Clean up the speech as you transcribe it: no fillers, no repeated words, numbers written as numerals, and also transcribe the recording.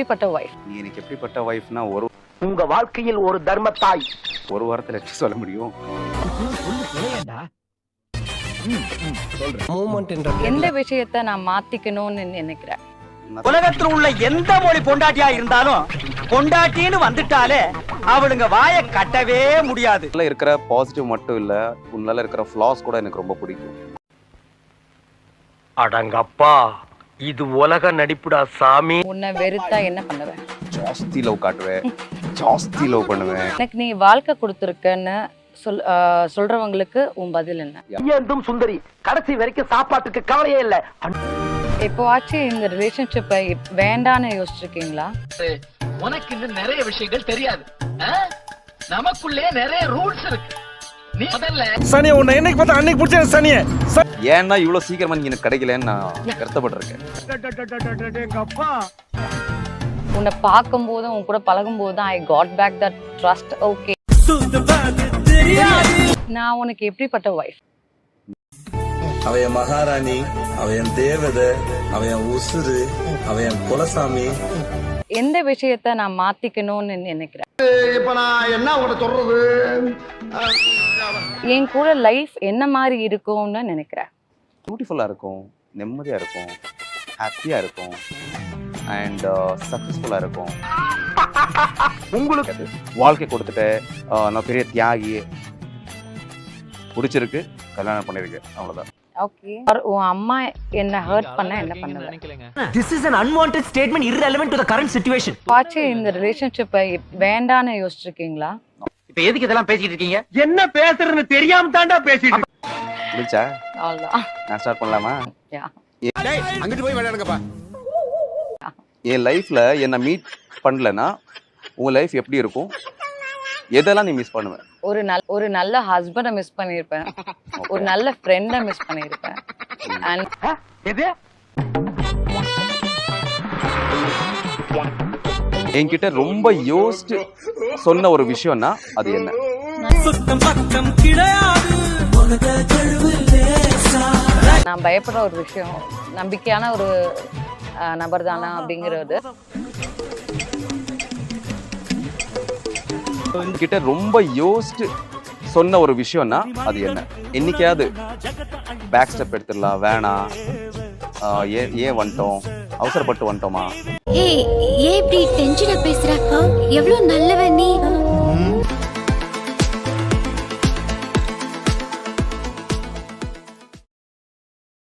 எப்படிப்பட்ட வைஃப்? நீ எனக்கு எப்படிப்பட்ட வைஃப்னா உங்க வாழ்க்கையில் ஒரு தர்மத்தாய் ஒரு வாரத்துல எப்படி சொல்ல முடியும்? எந்த விஷயத்த நான் மாத்திக்கணும்னு நினைக்கிறேன்? உலகத்துல உள்ள எந்த மொழி பொண்டாட்டியா இருந்தாலும் பொண்டாட்டின்னு வந்துட்டாலே அவளுங்க வாயை கட்டவே முடியாது. உள்ள இருக்கிற பாசிட்டிவ் மட்டும் இல்ல, உன்னால இருக்கிற ஃபிளாஸ் கூட எனக்கு ரொம்ப பிடிக்கும். அடங்கப்பா, இது உலக நடிப்புடா சாமி. உன்னை வெறுத்தா என்ன பண்ணுவேன்? ஜாஸ்தி லவ் காட்டுவேன், ஜாஸ்தி லவ் பண்ணுவேன். எனக்கு நீ வாழ்க்கை கொடுத்துருக்கன்னு சொல்றவங்களுக்கு உன் பதில் என்ன? ஐயந்தும் சுந்தரி கடைசி வரைக்கும் சாப்பாட்டுக்கு கவலையே இல்ல. எப்போவாச்சும் இந்த ரிலேஷன்ஷிப்பை வேண்டான்னு யோசிச்சிருக்கீங்களா? உனக்கு இன்னும் நிறைய விஷயங்கள் தெரியாது. நமக்குள்ளே நிறைய ரூல்ஸ் இருக்கு. நீ முதல்ல சனிய உன்னை என்னைக்கு பார்த்தா அன்னைக்கு பிடிச்ச சனிய. ஏன்னா இவ்வளவு சீக்கிரமா நீங்க எனக்கு கிடைக்கலன்னு நான் வருத்தப்பட்டிருக்கேன். உன்னை பார்க்கும் போதும் உன் கூட பழகும் போதும் I got back that trust. Okay, நான் உனக்கு எப்படிப்பட்ட வைஃப்? அவன் மகாராணி, அவன் தேவதை, அவன் உசுறு, அவன் குலசாமி. எந்த விஷயத்த நான் மாத்திக்கணும்னு நினைக்கிறேன்? இப்ப நான் என்ன உங்கள்கிட்ட சொல்றது? என் கூட லைஃப் என்ன மாதிரி இருக்கும்னு நினைக்கிறேன்? பியூட்டிஃபுல்லா இருக்கும், நிம்மதியா இருக்கும், ஹாப்பியா இருக்கும் அண்ட் சக்சஸ்ஃபுல்லா இருக்கும். உங்களுக்கு வாழ்க்கை கொடுத்துட்டு நான் பெரிய தியாகி, பிடிச்சிருக்கு, கல்யாணம் பண்ணிருக்கு, அவ்வளவுதான். ஓகே, உன் அம்மா என்ன ஹர்ட் பண்ண என்ன பண்ணுவேன்? This is an unwanted statement irrelevant to the current situation. பாச்சு இந்த ரிலேஷன்ஷிப்பை வேண்டான்னு யோசிச்சிருக்கீங்களா? இப்ப எதுக்கு இதெல்லாம் பேசிட்டு இருக்கீங்க? என்ன பேசுறதுன்னு தெரியாம தாண்டா பேசிட்டு. முடிச்சா அவ்வளவுதான். நான் ஸ்டார்ட் பண்ணலாமா? யா. அங்கிட்டு போய் விளையாடுங்கப்பா. என் லைஃப்ல என்ன மீட் பண்ணலன்னா உங்க லைஃப் எப்படி இருக்கும்? எதெல்லாம் நீ மிஸ் பண்ணுவேன்? ஒரு நல்ல ஹஸ்பண்டை மிஸ் பண்ணியிருப்பேன், ஒரு நல்ல ஃப்ரெண்டை மிஸ் பண்ணியிருப்பேன். எது? என்கிட்ட ரொம்ப யோசிச்சு சொன்ன ஒரு விஷயம்னா அது என்ன? நான் பயப்படுற ஒரு விஷயம், நம்பிக்கையான ஒரு நபர் தானா அப்படிங்கிறது. கிட்ட ரொம்ப யோசிச்சு சொன்ன ஒரு விஷயம்னா அது என்ன? என்னைக்காவது பேக் ஸ்டெப் எடுத்துடலாம், வேணாம், ஏன் வந்துட்டோம், அவசரப்பட்டு வந்துட்டோமா? ஏன் இப்படி டென்ஷனா பேசுறாக்கா? எவ்வளவு நல்லவ நீ.